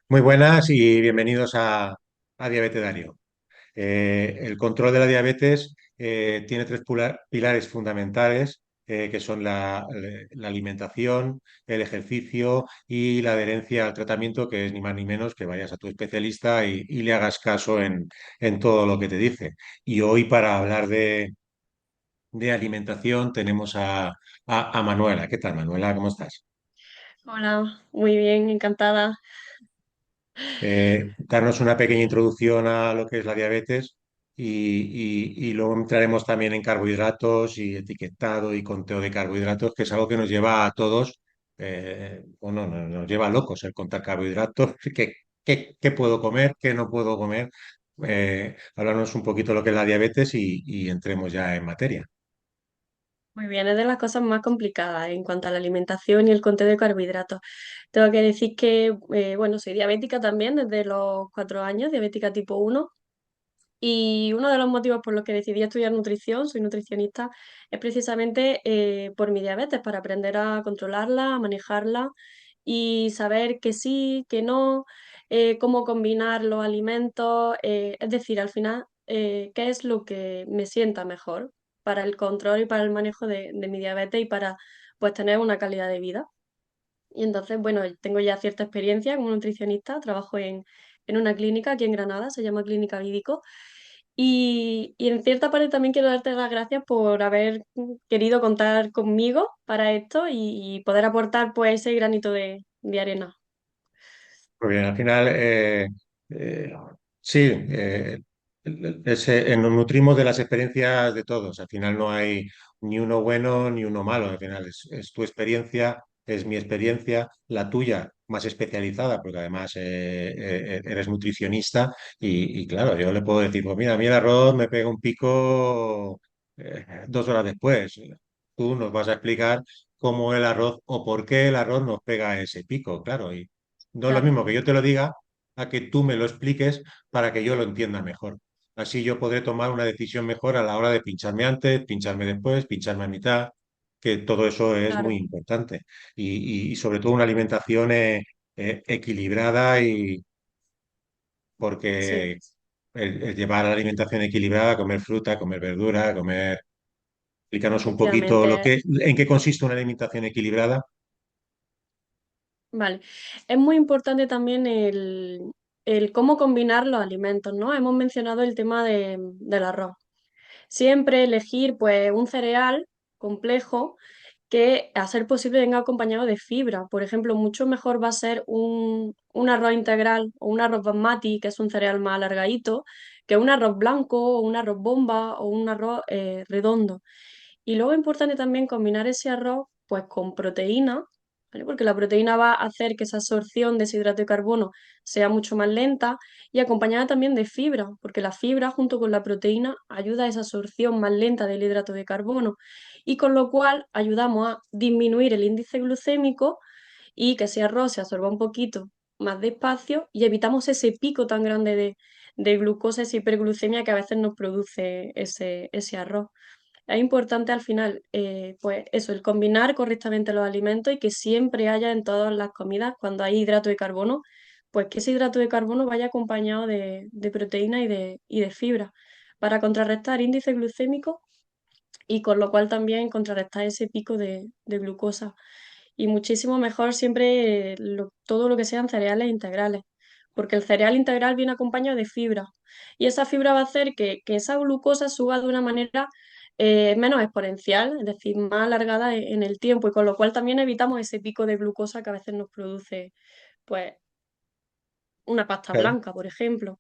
Muy buenas y bienvenidos a Diabetedario. El control de la diabetes tiene tres pilares fundamentales, que son la alimentación, el ejercicio y la adherencia al tratamiento, que es ni más ni menos que vayas a tu especialista y le hagas caso en todo lo que te dice. Y hoy, para hablar de alimentación, tenemos a Manuela. ¿Qué tal, Manuela? ¿Cómo estás? Hola, muy bien, encantada. Darnos una pequeña introducción a lo que es la diabetes y luego entraremos también en carbohidratos y etiquetado y conteo de carbohidratos, que es algo que nos lleva a todos, bueno, nos lleva locos el contar carbohidratos, qué puedo comer, qué no puedo comer. Hablarnos un poquito de lo que es la diabetes y entremos ya en materia. Muy bien, es de las cosas más complicadas en cuanto a la alimentación y el conteo de carbohidratos. Tengo que decir que, bueno, soy diabética también desde los 4 años, diabética tipo 1. Y uno de los motivos por los que decidí estudiar nutrición, soy nutricionista, es precisamente por mi diabetes, para aprender a controlarla, a manejarla y saber que sí, que no, cómo combinar los alimentos, es decir, al final, qué es lo que me sienta mejor para el control y para el manejo de mi diabetes y para pues tener una calidad de vida. Y entonces, bueno, tengo ya cierta experiencia como nutricionista, trabajo en una clínica aquí en Granada, se llama Clínica Vidico, y en cierta parte también quiero darte las gracias por haber querido contar conmigo para esto y poder aportar pues ese granito de arena. Muy bien, al final, eh, sí, nos nutrimos de las experiencias de todos. Al final no hay ni uno bueno ni uno malo. Al final es tu experiencia, es mi experiencia, la tuya más especializada, porque además eres nutricionista y claro, yo le puedo decir, pues mira, a mí el arroz me pega un pico 2 horas después. Tú nos vas a explicar cómo el arroz o por qué el arroz nos pega ese pico, claro. Y no es lo Claro, mismo que yo te lo diga a que tú me lo expliques para que yo lo entienda mejor. Así yo podré tomar una decisión mejor a la hora de pincharme antes, pincharme después, pincharme a mitad, que todo eso es muy claro, importante. Y sobre todo una alimentación equilibrada y sí, porque el llevar a la alimentación equilibrada, comer fruta, comer verdura, comer... Explícanos un poquito efectivamente. en qué consiste una alimentación equilibrada. Vale. Es muy importante también el cómo combinar los alimentos, ¿no? Hemos mencionado el tema del arroz. Siempre elegir pues un cereal complejo que a ser posible venga acompañado de fibra. Por ejemplo, mucho mejor va a ser un arroz integral o un arroz basmati, que es un cereal más alargadito, que un arroz blanco o un arroz bomba o un arroz redondo. Y luego es importante también combinar ese arroz pues con proteína, ¿vale? Porque la proteína va a hacer que esa absorción de ese hidrato de carbono sea mucho más lenta y acompañada también de fibra, porque la fibra junto con la proteína ayuda a esa absorción más lenta del hidrato de carbono y con lo cual ayudamos a disminuir el índice glucémico y que ese arroz se absorba un poquito más despacio y evitamos ese pico tan grande de glucosa, esa hiperglucemia que a veces nos produce ese arroz. Es importante al final, pues eso, el combinar correctamente los alimentos y que siempre haya en todas las comidas, cuando hay hidrato de carbono, pues que ese hidrato de carbono vaya acompañado de proteína y de fibra para contrarrestar índice glucémico y con lo cual también contrarrestar ese pico de glucosa. Y muchísimo mejor siempre todo lo que sean cereales integrales, porque el cereal integral viene acompañado de fibra y esa fibra va a hacer que esa glucosa suba de una manera menos exponencial, es decir, más alargada en el tiempo y con lo cual también evitamos ese pico de glucosa que a veces nos produce pues una pasta Claro. blanca, por ejemplo.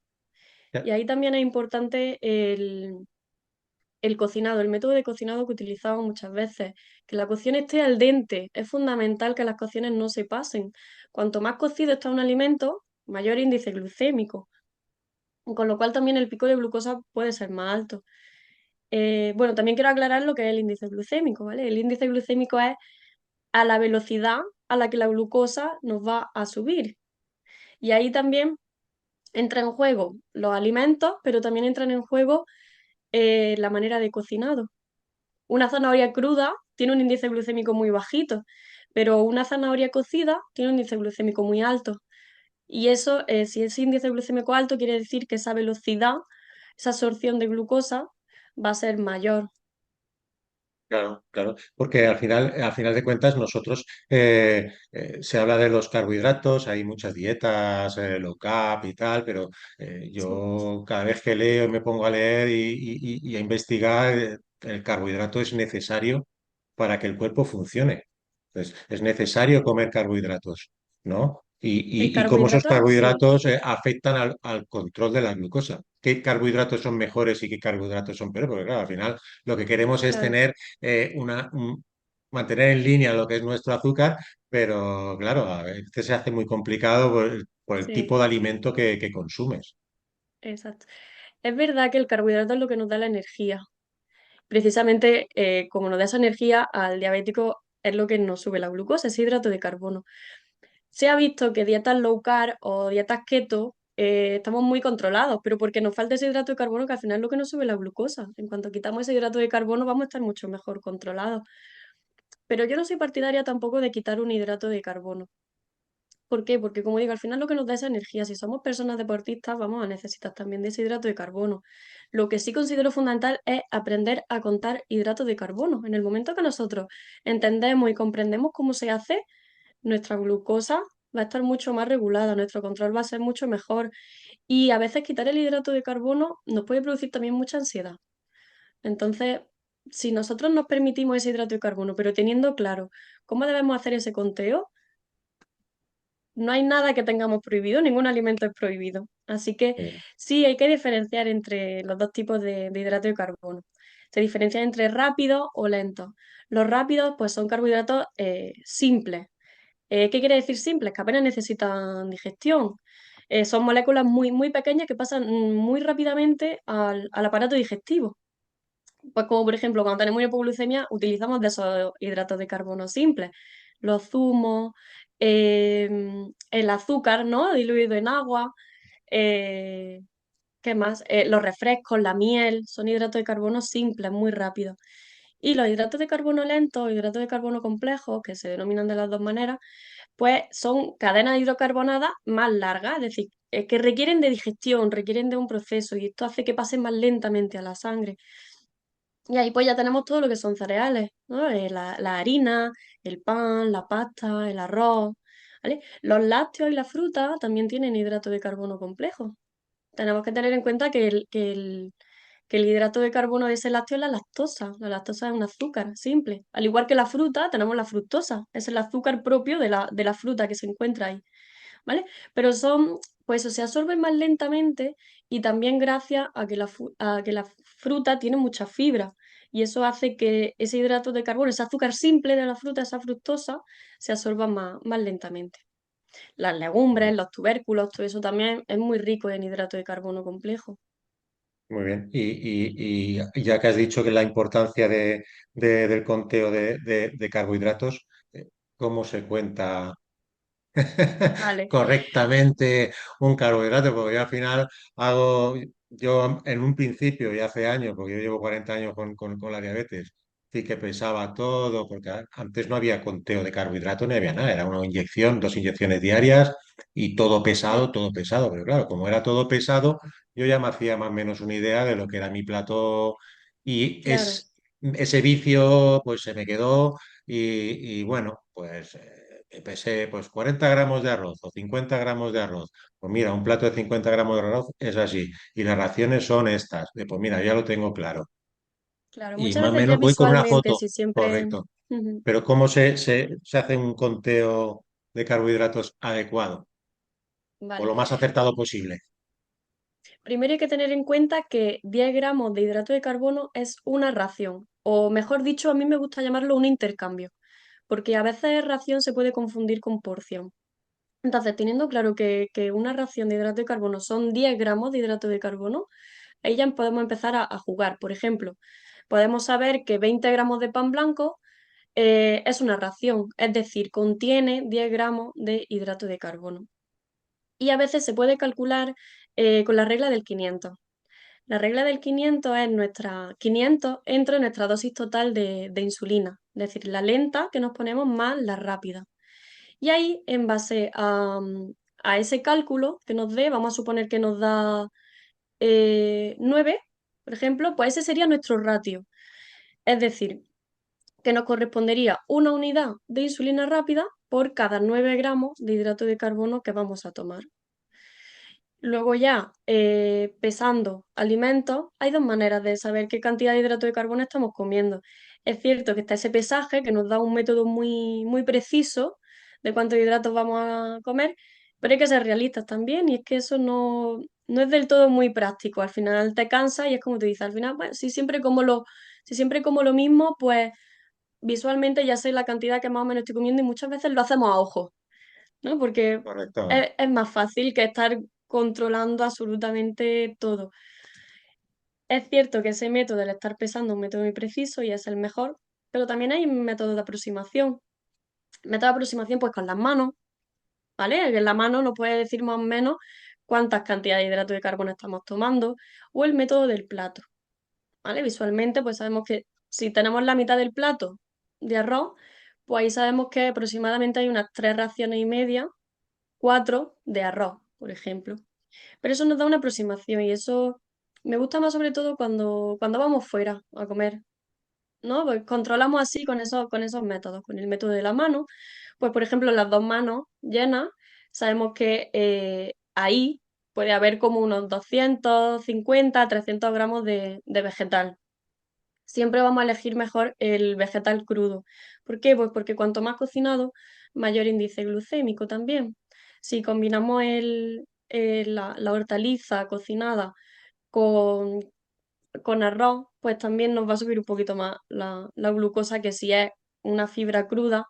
Ya. Y ahí también es importante el cocinado, el método de cocinado que utilizamos muchas veces, que la cocción esté al dente. Es fundamental que las cocciones no se pasen. Cuanto más cocido está un alimento, mayor índice glucémico, con lo cual también el pico de glucosa puede ser más alto. Bueno, también quiero aclarar lo que es el índice glucémico, ¿vale? El índice glucémico es a la velocidad a la que la glucosa nos va a subir. Y ahí también entra en juego los alimentos, pero también entran en juego la manera de cocinado. Una zanahoria cruda tiene un índice glucémico muy bajito, pero una zanahoria cocida tiene un índice glucémico muy alto. Y eso, si ese índice glucémico alto, quiere decir que esa velocidad, esa absorción de glucosa va a ser mayor. Claro, claro, porque al final de cuentas nosotros se habla de los carbohidratos, hay muchas dietas, low carb y tal, pero Sí, yo cada vez que leo y me pongo a leer y a investigar, el carbohidrato es necesario para que el cuerpo funcione. Entonces, es necesario comer carbohidratos, ¿no? el Y cómo esos carbohidrato, sí, carbohidratos afectan al control de la glucosa. ¿Qué carbohidratos son mejores y qué carbohidratos son peores? Porque claro, al final lo que queremos es claro, tener mantener en línea lo que es nuestro azúcar, pero claro, a veces se hace muy complicado por el sí, tipo de alimento que consumes. exacto. Es verdad que el carbohidrato es lo que nos da la energía. Precisamente, como nos da esa energía, al diabético es lo que nos sube la glucosa, ese hidrato de carbono. Se ha visto que dietas low carb o dietas keto estamos muy controlados, pero porque nos falta ese hidrato de carbono que al final es lo que nos sube la glucosa. En cuanto quitamos ese hidrato de carbono vamos a estar mucho mejor controlados. Pero yo no soy partidaria tampoco de quitar un hidrato de carbono. ¿Por qué? Porque como digo, al final lo que nos da esa energía, si somos personas deportistas, vamos a necesitar también de ese hidrato de carbono. Lo que sí considero fundamental es aprender a contar hidratos de carbono. En el momento que nosotros entendemos y comprendemos cómo se hace, nuestra glucosa va a estar mucho más regulada, nuestro control va a ser mucho mejor y a veces quitar el hidrato de carbono nos puede producir también mucha ansiedad. Entonces, si nosotros nos permitimos ese hidrato de carbono, pero teniendo claro cómo debemos hacer ese conteo, no hay nada que tengamos prohibido, ningún alimento es prohibido. Así que sí, hay que diferenciar entre los dos tipos de hidrato de carbono. Se diferencia entre rápidos o lentos. Los rápidos, pues son carbohidratos simples. ¿Qué quiere decir simples? Que apenas necesitan digestión. Son moléculas muy, muy pequeñas que pasan muy rápidamente al aparato digestivo. Pues como por ejemplo, cuando tenemos una hipoglucemia, utilizamos de esos hidratos de carbono simples. Los zumos, el azúcar, ¿no? Diluido en agua. eh, ¿Qué más? Los refrescos, la miel, son hidratos de carbono simples, muy rápidos. Y los hidratos de carbono lentos, hidratos de carbono complejos, que se denominan de las dos maneras, pues son cadenas hidrocarbonadas más largas, es decir, que requieren de digestión, requieren de un proceso y esto hace que pasen más lentamente a la sangre. Y ahí pues ya tenemos todo lo que son cereales, ¿no? La harina, el pan, la pasta, el arroz, ¿vale? Los lácteos y la fruta también tienen hidrato de carbono complejo. Tenemos que tener en cuenta que el hidrato de carbono de ese lácteo es la lactosa. La lactosa es un azúcar simple. Al igual que la fruta, tenemos la fructosa. Es el azúcar propio de la fruta que se encuentra ahí. ¿Vale? Pero son, pues eso, se absorben más lentamente y también gracias a que a que la fruta tiene mucha fibra. Y eso hace que ese hidrato de carbono, ese azúcar simple de la fruta, esa fructosa, se absorba más lentamente. Las legumbres, los tubérculos, todo eso también es muy rico en hidrato de carbono complejo. Muy bien. Y ya que has dicho que la importancia del conteo de carbohidratos, ¿cómo se cuenta Vale, correctamente un carbohidrato? Porque yo al final hago, yo en un principio y hace años, porque yo llevo 40 años con la diabetes, sí que pesaba todo, porque antes no había conteo de carbohidratos, no había nada, era una inyección, dos inyecciones diarias y sí, todo pesado. Pero claro, como era todo pesado, yo ya me hacía más o menos una idea de lo que era mi plato y claro, ese vicio pues se me quedó y bueno, pues pesé pues 40 gramos de arroz o 50 gramos de arroz. Pues mira, un plato de 50 gramos de arroz es así y las raciones son estas. Pues mira, ya lo tengo claro. claro. Y Muchas más o veces ya menos voy con una visualmente, foto, si siempre... correcto. Ujú. Pero ¿cómo se hace un conteo de carbohidratos adecuado o Vale. lo más acertado posible? Primero hay que tener en cuenta que 10 gramos de hidrato de carbono es una ración, o mejor dicho, a mí me gusta llamarlo un intercambio, porque a veces ración se puede confundir con porción. Entonces, teniendo claro que una ración de hidrato de carbono son 10 gramos de hidrato de carbono, ahí ya podemos empezar a jugar. Por ejemplo, podemos saber que 20 gramos de pan blanco es una ración, es decir, contiene 10 gramos de hidrato de carbono. Y a veces se puede calcular con la regla del 500. La regla del 500 es 500 entre nuestra dosis total de insulina, es decir, la lenta que nos ponemos más la rápida. Y ahí, en base a ese cálculo que nos dé, vamos a suponer que nos da 9, por ejemplo, pues ese sería nuestro ratio. Es decir, que nos correspondería una unidad de insulina rápida por cada 9 gramos de hidrato de carbono que vamos a tomar. Luego ya, pesando alimentos, hay dos maneras de saber qué cantidad de hidrato de carbono estamos comiendo. Es cierto que está ese pesaje que nos da un método muy, muy preciso de cuántos hidratos vamos a comer, pero hay que ser realistas también y es que eso no es del todo muy práctico. Al final te cansa y es como te dices, al final, bueno, si siempre como lo mismo, pues visualmente ya sé la cantidad que más o menos estoy comiendo y muchas veces lo hacemos a ojo, ¿no? Porque Correcto. es más fácil que estar controlando absolutamente todo. Es cierto que ese método, el estar pesando, es un método muy preciso y es el mejor, pero también hay métodos de aproximación. Método de aproximación, pues con las manos, ¿vale? En la mano nos puede decir más o menos cuántas cantidades de hidrato de carbono estamos tomando, o el método del plato, ¿vale? Visualmente, pues sabemos que si tenemos la mitad del plato de arroz, pues ahí sabemos que aproximadamente hay unas 3 raciones y media, 4 de arroz, por ejemplo. Pero eso nos da una aproximación y eso me gusta más sobre todo cuando vamos fuera a comer, ¿no? Pues controlamos así con esos métodos, con el método de la mano. Pues por ejemplo, las dos manos llenas, sabemos que ahí puede haber como unos 250, 300 gramos de vegetal. Siempre vamos a elegir mejor el vegetal crudo. ¿Por qué? Pues porque cuanto más cocinado, mayor índice glucémico también. Si combinamos la hortaliza cocinada con, con arroz, pues también nos va a subir un poquito más la glucosa que si es una fibra cruda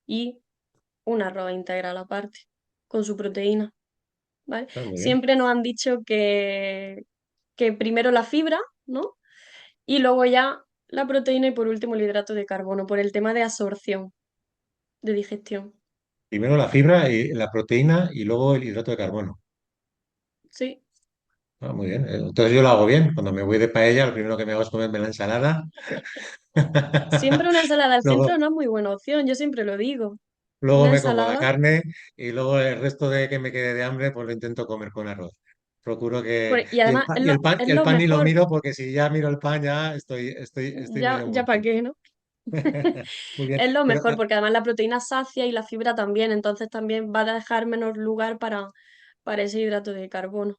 y un arroz integral aparte, con su proteína, ¿vale? Está muy bien. Siempre nos han dicho que primero la fibra, ¿no? Y luego ya la proteína y por último el hidrato de carbono, por el tema de absorción, de digestión. Primero la fibra, y la proteína y luego el hidrato de carbono. Sí, Ah, muy bien. Entonces yo lo hago bien. Cuando me voy de paella, lo primero que me hago es comerme la ensalada. siempre una ensalada al centro Luego, no es muy buena opción, yo siempre lo digo. luego Una me como la ensalada, carne y luego el resto de que me quede de hambre, pues lo intento comer con arroz. Procuro que... y Y el además pan, y el pan, es y el lo pan ni lo mejor, miro porque si ya miro el pan ya estoy medio ya para muerto. qué, ¿no? Muy bien. Es lo Pero mejor porque además la proteína sacia y la fibra también, entonces también va a dejar menos lugar para ese hidrato de carbono.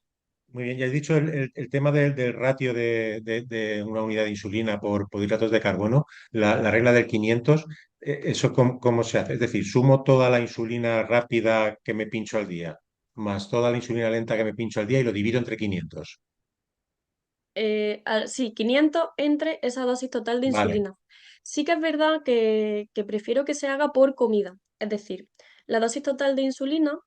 muy bien, ya has dicho el tema del ratio de una unidad de insulina por hidratos de carbono, la regla del 500, ¿eso cómo se hace? Es decir, sumo toda la insulina rápida que me pincho al día, más toda la insulina lenta que me pincho al día y lo divido entre 500. Sí, 500 entre esa dosis total de Vale, insulina. Sí que es verdad que prefiero que se haga por comida. Es decir, la dosis total de insulina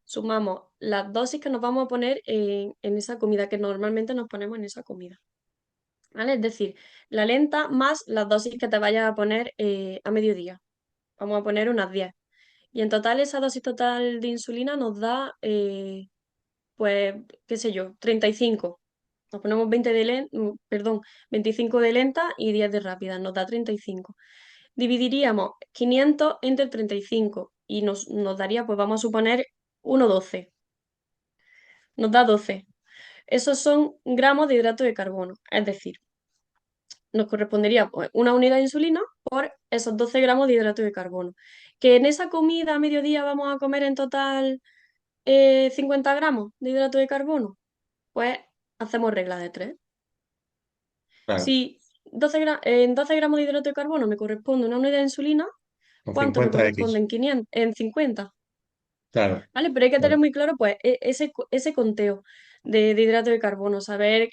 sumamos las dosis que nos vamos a poner en esa comida, que normalmente nos ponemos en esa comida. ¿Vale? Es decir, la lenta más las dosis que te vayas a poner a mediodía. Vamos a poner unas 10. Y en total esa dosis total de insulina nos da, pues, qué sé yo, 35. Nos ponemos 20 perdón, 25 de lenta y 10 de rápida, nos da 35. Dividiríamos 500 entre 35 y nos daría, pues vamos a suponer, 1,12. Nos da 12. Esos son gramos de hidrato de carbono. Es decir, nos correspondería pues, una unidad de insulina por esos 12 gramos de hidrato de carbono. Que en esa comida a mediodía vamos a comer en total 50 gramos de hidrato de carbono, pues hacemos regla de 3. claro, Si en 12 gramos de hidrato de carbono me corresponde una unidad de insulina, con ¿cuánto me 50x, corresponde en 500? En 50, claro. ¿vale? Pero hay que tener Claro. muy claro pues ese conteo de hidrato de carbono, saber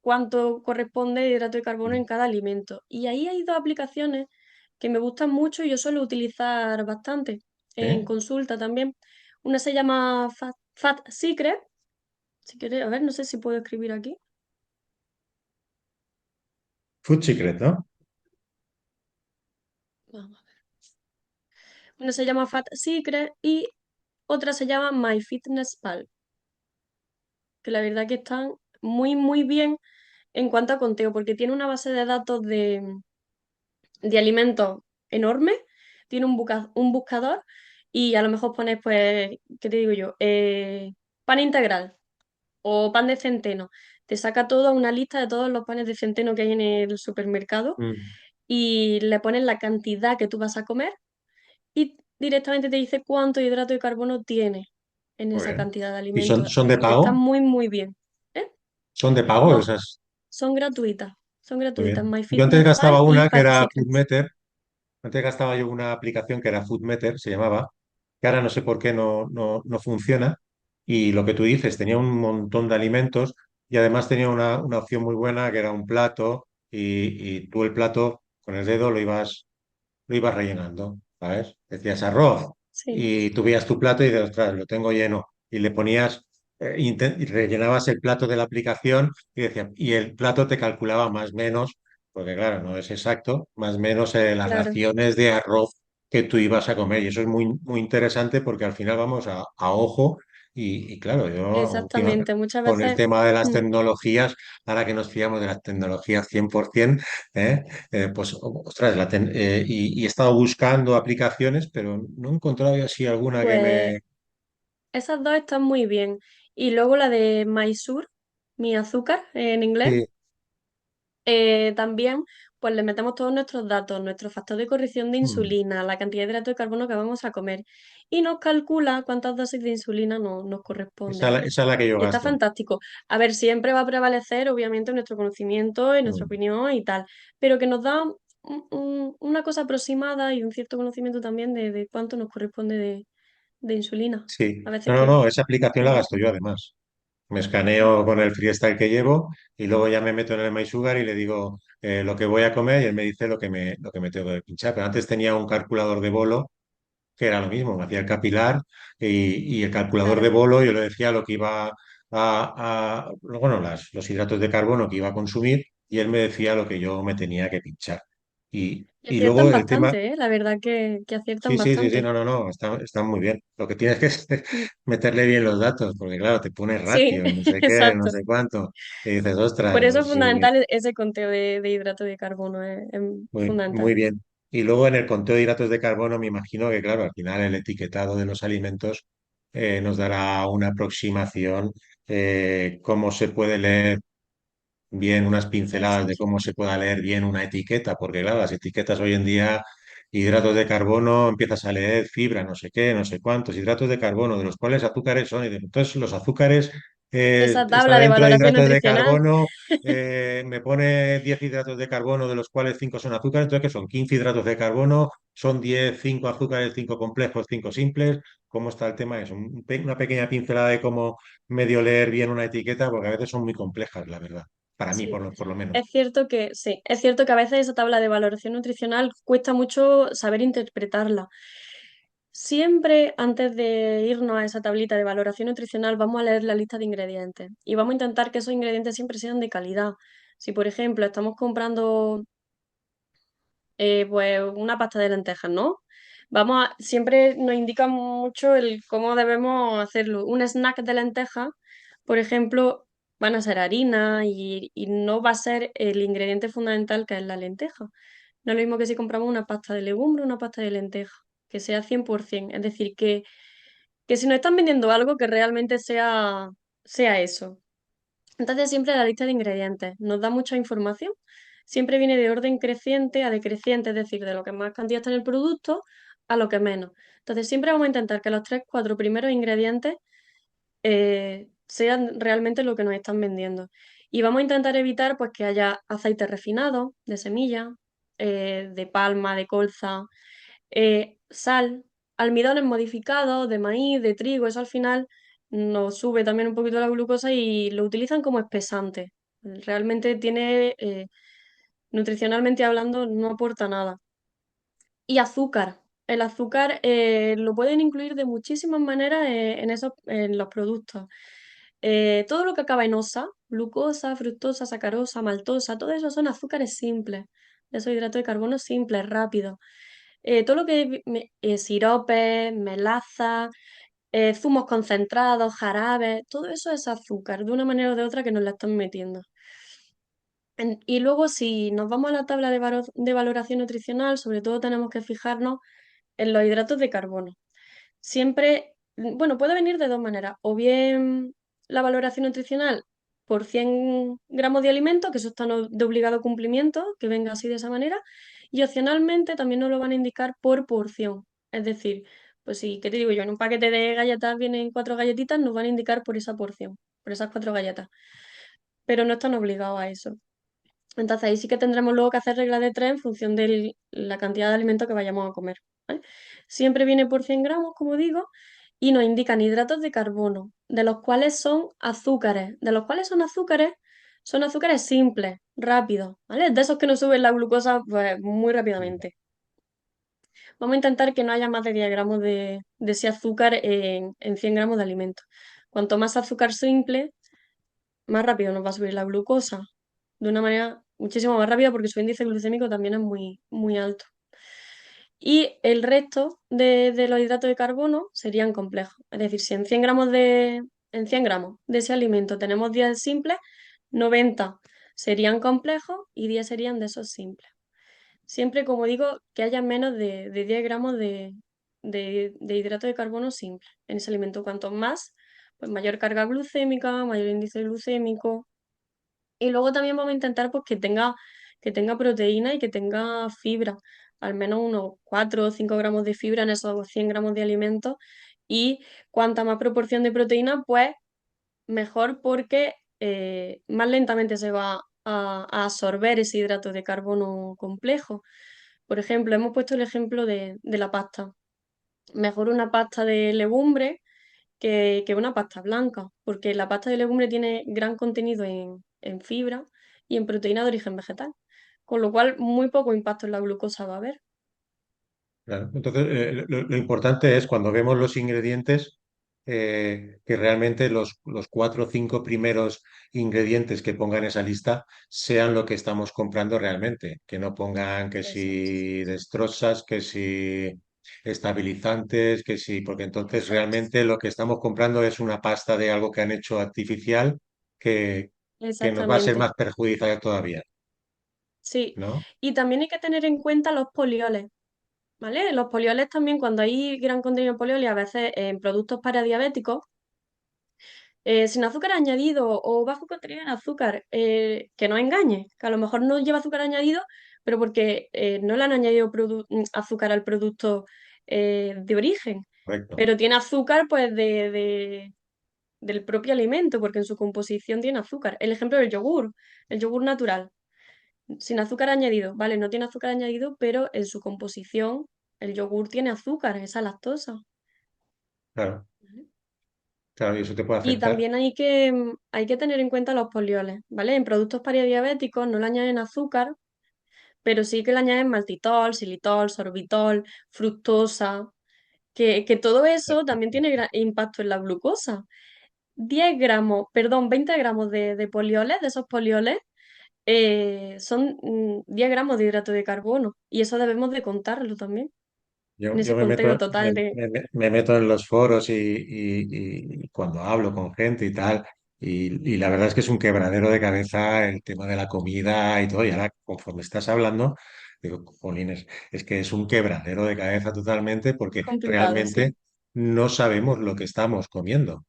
cuánto corresponde de hidrato de carbono en cada alimento. Y ahí hay dos aplicaciones que me gustan mucho y yo suelo utilizar bastante en ¿Eh? consulta también. Una se llama Fat Secret, si quieres, a ver, no sé si puedo escribir aquí. Food Secret, ¿no? Vamos a ver. Una se llama Fat Secret y otra se llama MyFitnessPal, que la verdad que están muy, muy bien en cuanto a conteo, porque tiene una base de datos de alimentos enorme, tiene un buscador y a lo mejor pones, pues, ¿qué te digo yo? Pan integral o pan de centeno. Te saca toda una lista de todos los panes de centeno que hay en el supermercado Mm, y le pones la cantidad que tú vas a comer y directamente te dice cuánto hidrato de carbono tiene en muy esa bien. cantidad de ¿Y alimentos. son de Está pago? muy, muy bien. ¿Eh? ¿Son de pago No, esas? son gratuitas. Son Muy gratuitas. bien. Yo antes MyFitnessPal gastaba y una que era Parasecrets. FoodMeter. Antes gastaba yo una aplicación que era FoodMeter, se llamaba, que ahora no sé por qué no funciona. Y lo que tú dices, tenía un montón de alimentos y además tenía una opción muy buena que era un plato y tú el plato con el dedo lo ibas rellenando, ¿sabes? Decías arroz Sí, y tú veías tu plato y dices, ostras, lo tengo lleno. Y le ponías, y rellenabas el plato de la aplicación y decía, y el plato te calculaba más o menos, porque claro, no es exacto, más o menos las claro. raciones de arroz que tú ibas a comer. Y eso es muy interesante porque al final vamos a ojo. Y claro, yo Exactamente. Muchas con el veces, tema de las mm, tecnologías, ahora que nos fiamos de las tecnologías 100%, ¿eh? Pues, ostras, y he estado buscando aplicaciones, pero no he encontrado yo así alguna que pues me... esas dos están muy bien. Y luego la de Mysore, mi azúcar en inglés. Sí, También, pues le metemos todos nuestros datos, nuestro factor de corrección de mm, insulina, la cantidad de hidrato de carbono que vamos a comer y nos calcula cuántas dosis de insulina nos corresponden. esa es la que yo Y está gasto. fantástico. A ver, siempre va a prevalecer, obviamente, nuestro conocimiento y nuestra Mm, opinión y tal, pero que nos da una cosa aproximada y un cierto conocimiento también de cuánto nos corresponde de insulina. sí, A veces no, que esa aplicación la no. gasto yo además. Me escaneo con el freestyle que llevo y luego ya me meto en el MySugar y le digo lo que voy a comer y él me dice lo que me tengo que pinchar. Pero antes tenía un calculador de bolo que era lo mismo, me hacía el capilar y el calculador de Claro. bolo, yo le decía lo que iba bueno, los hidratos de carbono que iba a consumir y él me decía lo que yo me tenía que pinchar. Y Y luego aciertan el tema, bastante, ¿eh? La verdad que aciertan sí, bastante. no, está muy bien. Lo que tienes que es Mm. meterle bien los datos, porque claro, te pone Sí, ratio y no sé qué, no exacto. sé cuánto, y dices, ostras, Por eso es pues sí, fundamental ese conteo de hidrato de carbono, es muy fundamental. bien. Y luego en el conteo de hidratos de carbono, me imagino que, claro, al final el etiquetado de los alimentos nos dará una aproximación, cómo se puede leer bien unas pinceladas de Exacto. cómo se pueda leer bien una etiqueta, porque claro, las etiquetas hoy en día, hidratos de carbono, empiezas a leer fibra, no sé qué, no sé cuántos, hidratos de carbono, de los cuales azúcares son, entonces los azúcares Esa está tabla de dentro de valoración hidratos de nutricional, carbono, me pone 10 hidratos de carbono, de los cuales 5 son azúcares, entonces que son 15 hidratos de carbono, son 10 5 azúcares, 5 complejos, 5 simples. ¿Cómo está el tema? Es una pequeña pincelada de cómo medio leer bien una etiqueta, porque a veces son muy complejas, la verdad. Para mí, sí. por lo menos. Es cierto que sí, es cierto que a veces esa tabla de valoración nutricional cuesta mucho saber interpretarla. Siempre antes de irnos a esa tablita de valoración nutricional vamos a leer la lista de ingredientes y vamos a intentar que esos ingredientes siempre sean de calidad. Si, por ejemplo, estamos comprando pues una pasta de lentejas, ¿no? Siempre nos indica mucho el cómo debemos hacerlo. Un snack de lentejas, por ejemplo, van a ser harina y no va a ser el ingrediente fundamental que es la lenteja. No es lo mismo que si compramos una pasta de legumbre o una pasta de lenteja, que sea 100%. Es decir, que si nos están vendiendo algo que realmente sea eso. Entonces siempre la lista de ingredientes nos da mucha información. Siempre viene de orden creciente a decreciente, es decir, de lo que más cantidad está en el producto a lo que menos. Entonces siempre vamos a intentar que los tres, cuatro primeros ingredientes sean realmente lo que nos están vendiendo. Y vamos a intentar evitar pues que haya aceite refinado, de semilla, de palma, de colza, sal, almidones modificados de maíz, de trigo, eso al final nos sube también un poquito la glucosa y lo utilizan como espesante. Realmente tiene, nutricionalmente hablando, no aporta nada. Y azúcar. El azúcar lo pueden incluir de muchísimas maneras en los productos. Todo lo que acaba en osa, glucosa, fructosa, sacarosa, maltosa, todo eso son azúcares simples. Esos hidratos de carbono simples, rápidos. Todo lo que siropes, melaza, zumos concentrados, jarabes, todo eso es azúcar, de una manera o de otra que nos la están metiendo. Y luego, si nos vamos a la tabla de valoración nutricional, sobre todo tenemos que fijarnos en los hidratos de carbono. siempre, bueno, puede venir de dos maneras. O bien la valoración nutricional por 100 gramos de alimento, que eso está de obligado cumplimiento, que venga así de esa manera. Y opcionalmente también nos lo van a indicar por porción. Es decir, pues sí, ¿qué te digo yo? En un paquete de galletas vienen 4 galletitas, nos van a indicar por esa porción, por esas 4 galletas. Pero no están obligados a eso. Entonces ahí sí que tendremos luego que hacer regla de tres en función de la cantidad de alimento que vayamos a comer, ¿vale? Siempre viene por 100 gramos, como digo, y nos indican hidratos de carbono, de los cuales son azúcares. De los cuales son azúcares simples, rápidos, ¿vale? De esos que nos suben la glucosa pues, muy rápidamente. Vamos a intentar que no haya más de 10 gramos de ese azúcar en 100 gramos de alimento. Cuanto más azúcar simple, más rápido nos va a subir la glucosa, de una manera muchísimo más rápida porque su índice glucémico también es muy, muy alto. Y el resto de los hidratos de carbono serían complejos. Es decir, si en 100 gramos de ese alimento tenemos 10 simples, 90 serían complejos y 10 serían de esos simples. Siempre, como digo, que haya menos de 10 gramos de hidrato de carbono simple en ese alimento. Cuanto más, pues mayor carga glucémica, mayor índice glucémico. Y luego también vamos a intentar pues, que tenga proteína y que tenga fibra, al menos unos 4 o 5 gramos de fibra en esos 100 gramos de alimentos. Y cuanta más proporción de proteína, pues mejor porque más lentamente se va a absorber ese hidrato de carbono complejo. Por ejemplo, hemos puesto el ejemplo de la pasta. Mejor una pasta de legumbre que una pasta blanca, porque la pasta de legumbre tiene gran contenido en fibra y en proteína de origen vegetal, con lo cual muy poco impacto en la glucosa va a haber. Claro. Entonces, lo importante es cuando vemos los ingredientes, que realmente los cuatro o cinco primeros ingredientes que pongan esa lista sean lo que estamos comprando realmente, que no pongan que Exacto, si destrozas, que si estabilizantes, que si, porque entonces exacto, realmente lo que estamos comprando es una pasta de algo que han hecho artificial que, que nos va a ser más exactamente. perjudicial todavía, Sí, ¿no? y también hay que tener en cuenta los polioles, ¿vale? Los polioles también, cuando hay gran contenido de polioles, a veces en productos para diabéticos, sin azúcar añadido o bajo contenido en azúcar, que no engañe, que a lo mejor no lleva azúcar añadido, pero porque no le han añadido azúcar al producto de origen, Correcto. pero tiene azúcar pues del propio alimento, porque en su composición tiene azúcar. El ejemplo del yogur, el yogur natural, sin azúcar añadido, ¿vale? No tiene azúcar añadido, pero en su composición el yogur tiene azúcar, esa lactosa. Claro, claro, y eso te puede Y afectar. también hay que tener en cuenta los polioles, ¿vale? En productos diabéticos no le añaden azúcar, pero sí que le añaden maltitol, xilitol, sorbitol, fructosa, que todo eso también tiene impacto en la glucosa. 10 gramos, perdón, 20 gramos de polioles, de esos polioles, son 10 gramos de hidrato de carbono y eso debemos de contarlo también en Yo ese me conteo meto, total me meto en los foros y cuando hablo con gente y tal, y la verdad es que es un quebradero de cabeza el tema de la comida y todo, y ahora conforme estás hablando, digo, jolines, es que es un quebradero de cabeza totalmente porque complicado, realmente sí, no sabemos lo que estamos comiendo.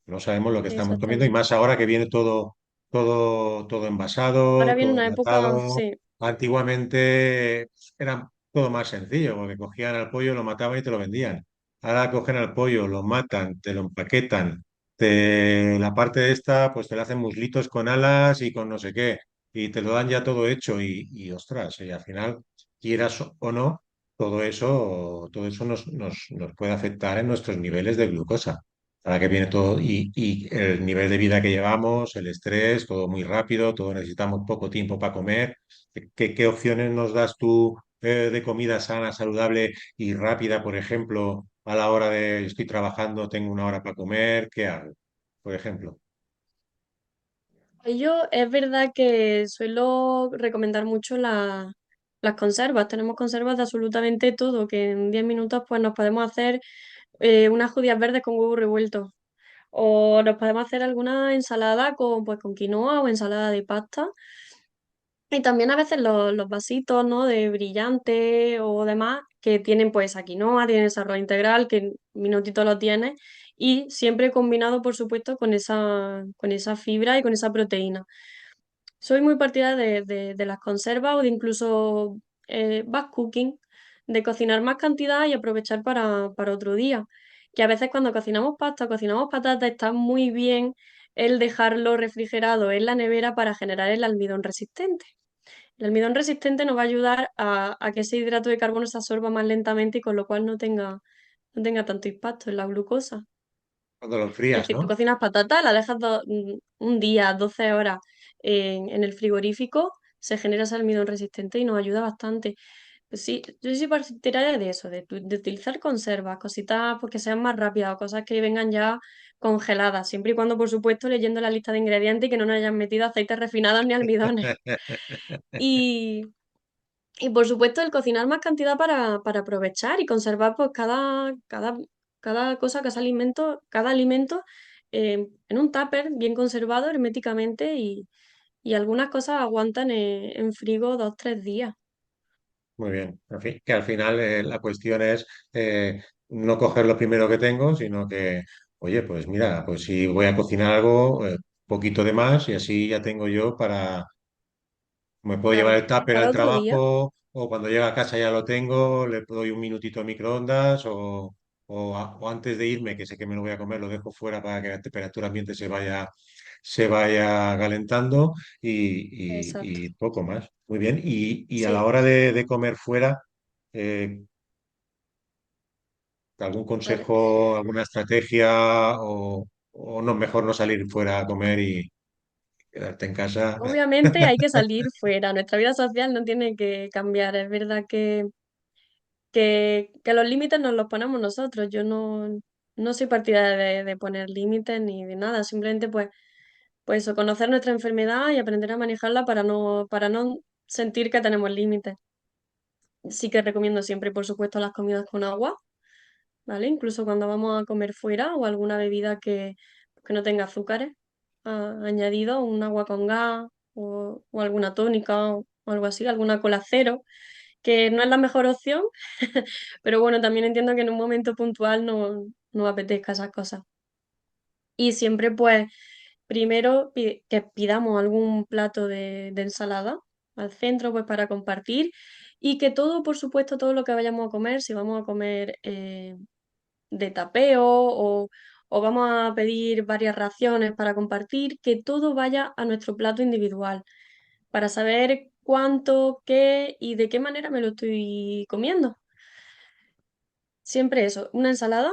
No sabemos lo que estamos comiendo y exactamente. más ahora que viene todo Ahora envasado, viene todo una época, enlatado. sí, Antiguamente era todo más sencillo, porque cogían al pollo, lo mataban y te lo vendían. Ahora cogen al pollo, lo matan, te lo empaquetan, la parte de esta, pues te la hacen muslitos con alas y con no sé qué, y te lo dan ya todo hecho y ostras, y al final, quieras o no, todo eso nos puede afectar en nuestros niveles de glucosa. Ahora que viene todo y el nivel de vida que llevamos, el estrés, todo muy rápido, todo necesitamos poco tiempo para comer. ¿Qué opciones nos das tú de comida sana, saludable y rápida, por ejemplo, a la hora de estoy trabajando, tengo una hora para comer? ¿Qué hago, por ejemplo? yo es verdad que suelo recomendar mucho las conservas. Tenemos conservas de absolutamente todo, que en 10 minutos pues nos podemos hacer unas judías verdes con huevo revuelto. O nos podemos hacer alguna ensalada con quinoa o ensalada de pasta. Y también a veces los vasitos, ¿no? De brillante o demás, que tienen pues esa quinoa, tienen ese arroz integral, que en minutito lo tienes, y siempre combinado, por supuesto, con esa fibra y con esa proteína. Soy muy partidaria de las conservas o de incluso batch cooking, de cocinar más cantidad y aprovechar para otro día. Que a veces cuando cocinamos pasta, cocinamos patata, está muy bien el dejarlo refrigerado en la nevera para generar el almidón resistente. El almidón resistente nos va a ayudar a que ese hidrato de carbono se absorba más lentamente y con lo cual no tenga tanto impacto en la glucosa. Cuando lo Es enfrías, decir, tú ¿no? cocinas patata, la dejas un día, 12 horas en el frigorífico, se genera ese almidón resistente y nos ayuda bastante. Pues sí, yo soy partidaria de eso, de utilizar conservas, cositas porque sean más rápidas o cosas que vengan ya congeladas, siempre y cuando, por supuesto, leyendo la lista de ingredientes y que no nos hayan metido aceites refinados ni almidones. Y, y por supuesto, el cocinar más cantidad para aprovechar y conservar pues cada cosa, cada alimento en un tupper bien conservado herméticamente y algunas cosas aguantan en frigo 2, 3 días. Muy bien. En fin, que al final la cuestión es no coger lo primero que tengo, sino que, oye, pues mira, pues si voy a cocinar algo, poquito de más y así ya tengo yo para, me puedo llevar Claro, el tupper para al otro día. trabajo o cuando llegue a casa ya lo tengo, le doy un minutito a microondas o antes de irme, que sé que me lo voy a comer, lo dejo fuera para que la temperatura ambiente se vaya calentando Exacto. y poco más. Muy bien. Y a la Sí, hora de comer fuera, eh, ¿algún vale. consejo, alguna estrategia o no, mejor no salir fuera a comer y quedarte en casa? Obviamente hay que salir fuera. Nuestra vida social no tiene que cambiar. Es verdad que los límites nos los ponemos nosotros. Yo no soy partidaria de poner límites ni de nada. Simplemente pues eso, conocer nuestra enfermedad y aprender a manejarla para no sentir que tenemos límites. Sí que recomiendo siempre, por supuesto, las comidas con agua, ¿vale? Incluso cuando vamos a comer fuera o alguna bebida que no tenga azúcares añadidos, un agua con gas o alguna tónica o algo así, alguna cola cero, que no es la mejor opción, pero bueno, también entiendo que en un momento puntual no apetezca esas cosas. Y siempre pues primero que pidamos algún plato de ensalada al centro pues para compartir y que todo, por supuesto, todo lo que vayamos a comer, si vamos a comer de tapeo o vamos a pedir varias raciones para compartir, que todo vaya a nuestro plato individual para saber cuánto, qué y de qué manera me lo estoy comiendo. Siempre eso, una ensalada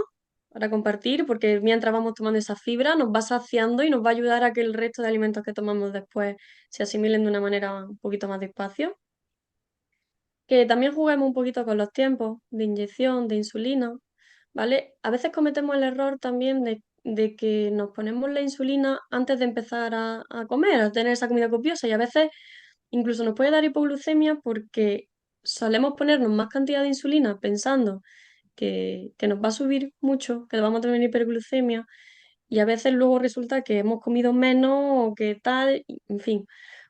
para compartir, porque mientras vamos tomando esa fibra nos va saciando y nos va a ayudar a que el resto de alimentos que tomamos después se asimilen de una manera un poquito más despacio. Que también juguemos un poquito con los tiempos de inyección, de insulina, ¿vale? A veces cometemos el error también de que nos ponemos la insulina antes de empezar a comer, a tener esa comida copiosa y a veces incluso nos puede dar hipoglucemia porque solemos ponernos más cantidad de insulina pensando que nos va a subir mucho, que vamos a tener hiperglucemia y a veces luego resulta que hemos comido menos o que tal, en fin,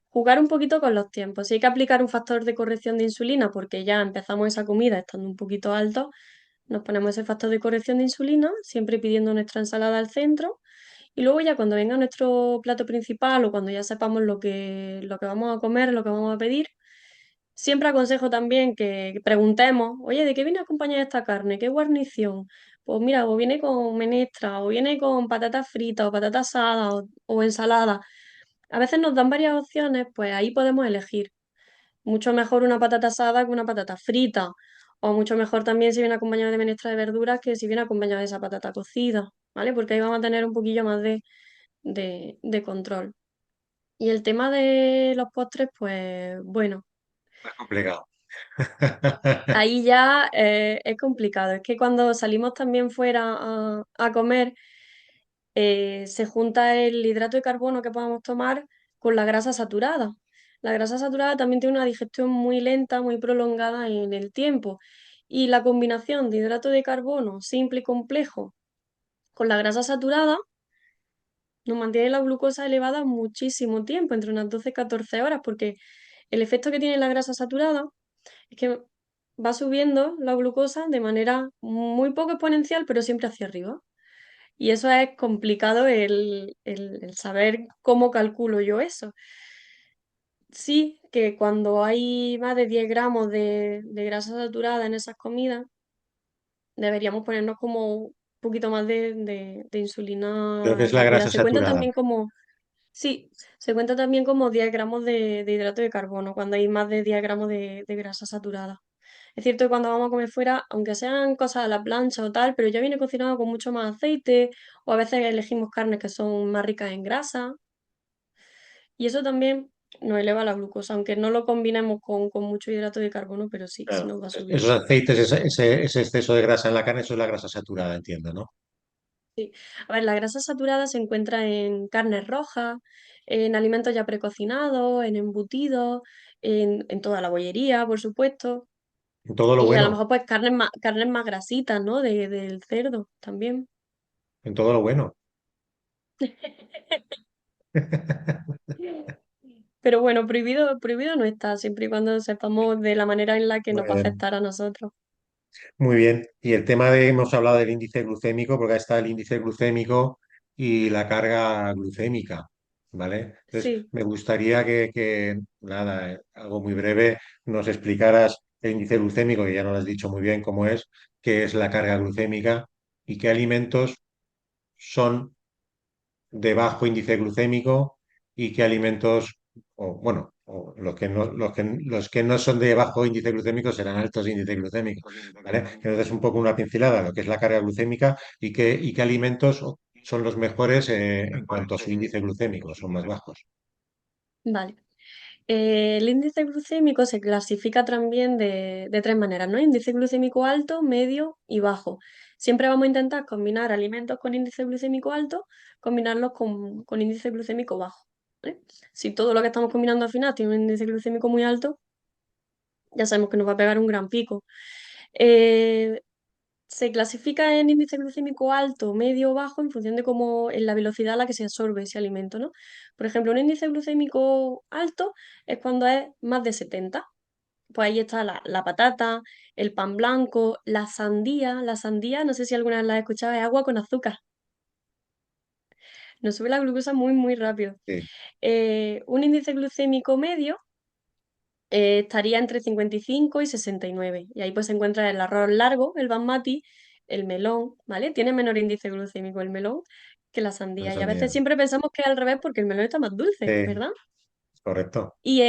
jugar un poquito con los tiempos. Si hay que aplicar un factor de corrección de insulina porque ya empezamos esa comida estando un poquito alto, nos ponemos ese factor de corrección de insulina, siempre pidiendo nuestra ensalada al centro. Y luego ya cuando venga nuestro plato principal o cuando ya sepamos lo que vamos a comer, lo que vamos a pedir, siempre aconsejo también que preguntemos, oye, ¿de qué viene acompañada esta carne? ¿Qué guarnición? Pues mira, o viene con menestra, o viene con patatas fritas, o patatas asadas, o ensalada. A veces nos dan varias opciones, pues ahí podemos elegir. Mucho mejor una patata asada que una patata frita. O mucho mejor también si viene acompañada de menestra de verduras que si viene acompañada de esa patata cocida, ¿vale? Porque ahí vamos a tener un poquillo más de control. Y el tema de los postres, pues bueno. Es complicado. Ahí ya es complicado. Es que cuando salimos también fuera a comer, se junta el hidrato de carbono que podamos tomar con la grasa saturada. La grasa saturada también tiene una digestión muy lenta, muy prolongada en el tiempo. Y la combinación de hidrato de carbono simple y complejo con la grasa saturada nos mantiene la glucosa elevada muchísimo tiempo, entre unas 12 y 14 horas, porque el efecto que tiene la grasa saturada es que va subiendo la glucosa de manera muy poco exponencial, pero siempre hacia arriba. Y eso es complicado el saber cómo calculo yo eso. Sí, que cuando hay más de 10 gramos de grasa saturada en esas comidas, deberíamos ponernos como un poquito más de Creo que insulina es la rápida. grasa Se cuenta saturada. también como, sí, se cuenta también como 10 gramos de hidrato de carbono cuando hay más de 10 gramos de grasa saturada. Es cierto que cuando vamos a comer fuera, aunque sean cosas a la plancha o tal, pero ya viene cocinado con mucho más aceite, o a veces elegimos carnes que son más ricas en grasa, y eso también nos eleva la glucosa, aunque no lo combinemos con mucho hidrato de carbono, pero sí, sí Claro. nos va Esos subiendo. aceites, ese exceso de grasa en la carne, eso es la grasa saturada, entiendo, ¿no? Sí. A ver, la grasa saturada se encuentra en carnes rojas, en alimentos ya precocinados, en embutidos, en toda la bollería, por supuesto. Todo lo Y a lo bueno, mejor pues carnes más grasitas, ¿no? Del cerdo también. en todo lo bueno. Pero bueno, prohibido no está, siempre y cuando sepamos de la manera en la que Muy nos va a bien. afectar a nosotros. Muy bien. Y el tema hemos hablado del índice glucémico, porque ahí está el índice glucémico y la carga glucémica, ¿vale? Entonces, Sí, me gustaría nada, algo muy breve, nos explicaras el índice glucémico, que ya nos lo has dicho muy bien cómo es, qué es la carga glucémica y qué alimentos son de bajo índice glucémico y qué alimentos, o bueno, o los que no son de bajo índice glucémico serán altos índice glucémico, ¿vale? Que nos des un poco una pincelada de lo que es la carga glucémica y qué alimentos son los mejores en cuanto a su índice glucémico, son más bajos. vale. El índice glucémico se clasifica también de tres maneras, ¿no? Índice glucémico alto, medio y bajo. Siempre vamos a intentar combinar alimentos con índice glucémico alto, combinarlos con índice glucémico bajo, ¿vale? Si todo lo que estamos combinando al final tiene un índice glucémico muy alto, ya sabemos que nos va a pegar un gran pico. Eh, Se clasifica en índice glucémico alto, medio o bajo en función de cómo, en la velocidad a la que se absorbe ese alimento, ¿no? Por ejemplo, un índice glucémico alto es cuando es más de 70. Pues ahí está la patata, el pan blanco, la sandía. La sandía, no sé si alguna vez la has escuchado, es agua con azúcar. Nos sube la glucosa muy, muy rápido. Sí, Un índice glucémico medio estaría entre 55 y 69. Y ahí pues se encuentra el arroz largo, el basmati, el melón, ¿vale? Tiene menor índice glucémico el melón que la la sandía. Y a veces sandía. siempre pensamos que es al revés porque el melón está más dulce, Sí, ¿verdad? correcto. Y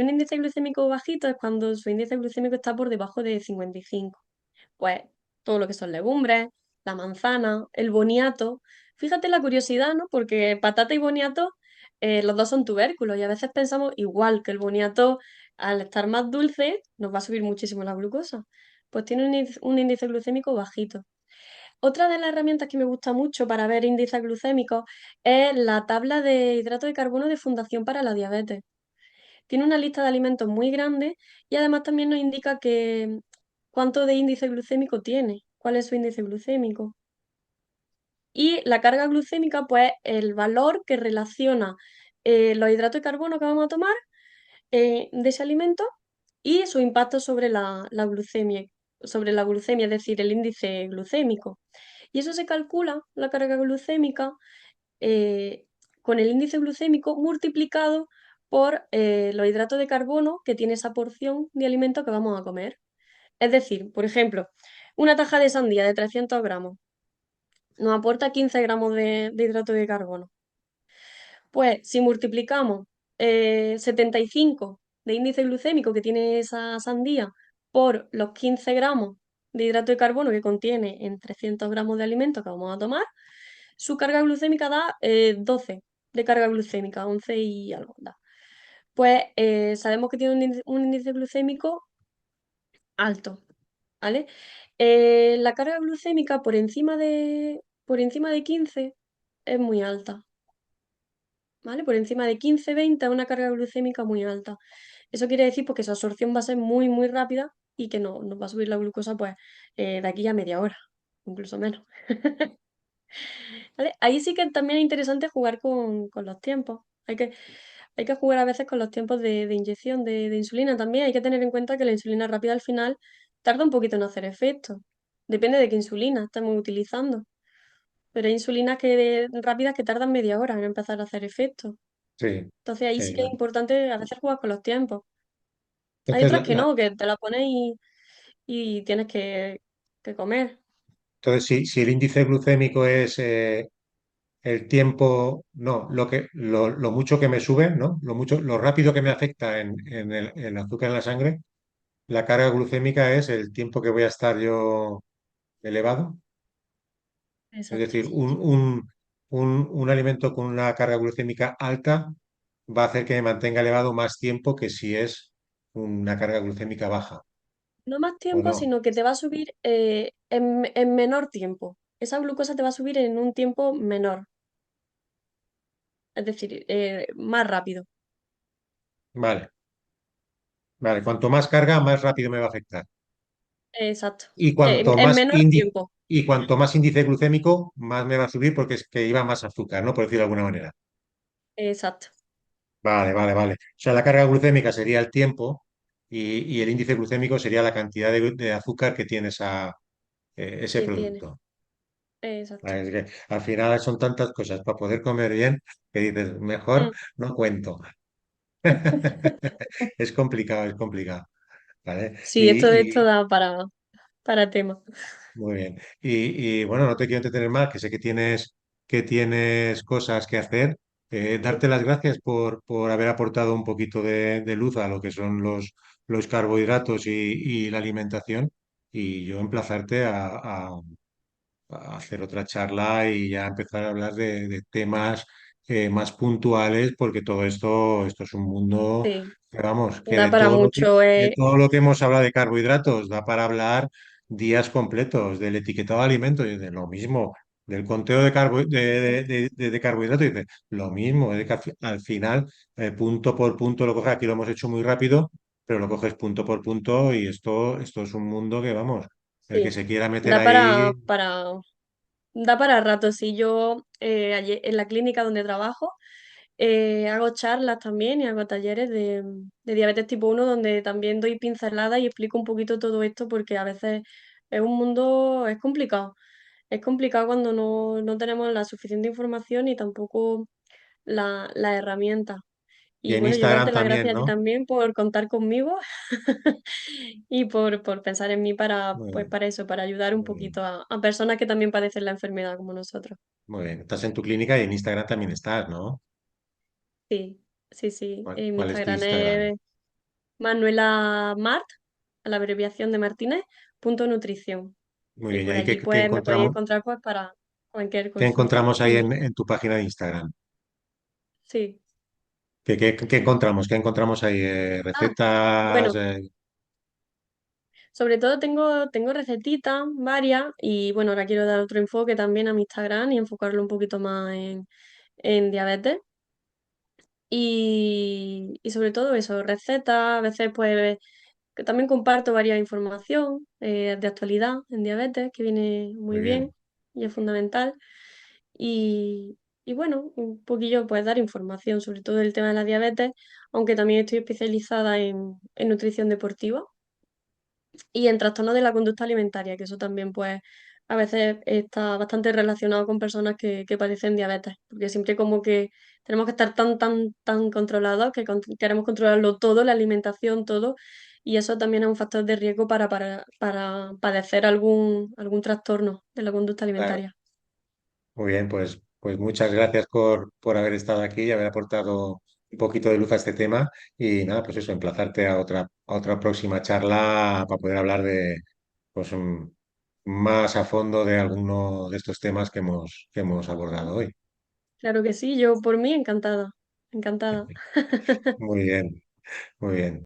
un índice glucémico bajito es cuando su índice glucémico está por debajo de 55. Pues todo lo que son legumbres, la manzana, el boniato. Fíjate la curiosidad, ¿no? Porque patata y boniato, los dos son tubérculos y a veces pensamos igual que el boniato, al estar más dulce, nos va a subir muchísimo la glucosa. Pues tiene un índice glucémico bajito. Otra de las herramientas que me gusta mucho para ver índices glucémicos es la tabla de hidrato de carbono de Fundación para la Diabetes. Tiene una lista de alimentos muy grande y además también nos indica cuánto de índice glucémico tiene, cuál es su índice glucémico. Y la carga glucémica, pues el valor que relaciona los hidratos de carbono que vamos a tomar de ese alimento y su impacto sobre la glucemia, es decir, el índice glucémico. Y eso se calcula, la carga glucémica, eh, con el índice glucémico multiplicado por los hidratos de carbono que tiene esa porción de alimento que vamos a comer. Es decir, por ejemplo, una taja de sandía de 300 gramos nos aporta 15 gramos de hidrato de carbono. Pues si multiplicamos 75 de índice glucémico que tiene esa sandía por los 15 gramos de hidrato de carbono que contiene en 300 gramos de alimento que vamos a tomar, su carga glucémica da 12 de carga glucémica, 11 y algo da. Pues sabemos que tiene un índice glucémico alto, ¿vale? La carga glucémica por encima de 15 es muy alta, ¿vale? Por encima de 15-20 es una carga glucémica muy alta. Eso quiere decir pues, que su absorción va a ser muy, muy rápida y que no, nos va a subir la glucosa pues, de aquí a media hora, incluso menos. ¿Vale? Ahí sí que también es interesante jugar con los tiempos. hay que jugar a veces con los tiempos de inyección de insulina también. Hay que tener en cuenta que la insulina rápida al final tarda un poquito en hacer efecto. Depende de qué insulina estemos utilizando. Pero hay insulinas rápidas que tardan media hora en empezar a hacer efecto. Sí, Entonces ahí sí sí. que es importante a veces jugar con los tiempos. Hay Entonces, otras que no, que te la pones y tienes que comer. entonces si el índice glucémico es el tiempo, no, lo mucho que me sube, ¿no? Lo rápido que me afecta en el azúcar en la sangre, la carga glucémica es el tiempo que voy a estar yo elevado. Es Exacto. decir, un alimento con una carga glucémica alta va a hacer que me mantenga elevado más tiempo que si es una carga glucémica baja, No más ¿o tiempo, no? sino que te va a subir en menor tiempo. Esa glucosa te va a subir en un tiempo menor, es decir, más rápido. Vale, vale. Cuanto más carga, más rápido me va a afectar. Exacto. Y En menor tiempo. cuanto más índice glucémico, más me va a subir porque es que iba más azúcar, ¿no? Por decirlo de alguna manera. Exacto. Vale, vale, vale. O sea, la carga glucémica sería el tiempo y el índice glucémico sería la cantidad de azúcar que tiene ese Que tiene. producto. Exacto. Es que al final son tantas cosas para poder comer bien que dices, mejor Mm. no cuento. Es complicado, es complicado. ¿Vale? Sí, esto Y da para tema. muy bien. Bueno, no te quiero entretener más, que sé que tienes cosas que hacer. Darte las gracias por haber aportado un poquito de luz a lo que son los carbohidratos y la alimentación. Y yo emplazarte a hacer otra charla y ya empezar a hablar de temas más puntuales, porque esto es un mundo Sí, que vamos, que da para mucho. de todo lo que hemos hablado de carbohidratos, da para hablar días completos del etiquetado de alimentos y de lo mismo. Del conteo de carbohidratos, y dice lo mismo, es que al final, punto por punto lo coges, aquí lo hemos hecho muy rápido, pero lo coges punto por punto y esto es un mundo que, vamos, el que Sí, se quiera meter da ahí. da para rato. Sí, yo en la clínica donde trabajo hago charlas también y hago talleres de diabetes tipo 1 donde también doy pinceladas y explico un poquito todo esto porque a veces es un mundo, es complicado. Es complicado cuando no tenemos la suficiente información y tampoco la herramienta. Y Y en bueno, yo Instagram darte las también, gracias a ti ¿no? también por contar conmigo y por pensar en mí Muy pues bien, para eso, para ayudar un muy bien, poquito a personas que también padecen la enfermedad como nosotros. muy bien. Estás en tu clínica y en Instagram también estás, ¿no? Sí, sí, sí. Mi ¿Cuál es tu Instagram Instagram? es Manuela Mart, a la abreviación de Martínez, punto nutrición. Muy Y bien, y por ahí allí qué pues me podéis encontramos, encontrar pues para cualquier qué consulta encontramos ahí mía. en tu página de Instagram? Sí. ¿Qué encontramos? ¿Qué encontramos ahí? Ah, ¿Recetas? bueno, sobre todo tengo recetitas varias y bueno, ahora quiero dar otro enfoque también a mi Instagram y enfocarlo un poquito más en diabetes. Y sobre todo eso, recetas, a veces pues que también comparto varias información de actualidad en diabetes, que viene muy Muy bien bien. y es fundamental. Y, y bueno, un poquillo pues dar información sobre todo el tema de la diabetes, aunque también estoy especializada en nutrición deportiva y en trastornos de la conducta alimentaria, que eso también pues a veces está bastante relacionado con personas que padecen diabetes, porque siempre como que tenemos que estar tan controlados que queremos controlarlo todo, la alimentación, todo, y eso también es un factor de riesgo para padecer algún trastorno de la conducta Claro. alimentaria. Muy bien, pues muchas gracias por haber estado aquí y haber aportado un poquito de luz a este tema. Y nada, pues eso, emplazarte a otra próxima charla para poder hablar pues, más a fondo de alguno de estos temas que hemos abordado hoy. Claro que sí, yo por mí encantada, encantada. Muy bien, muy bien.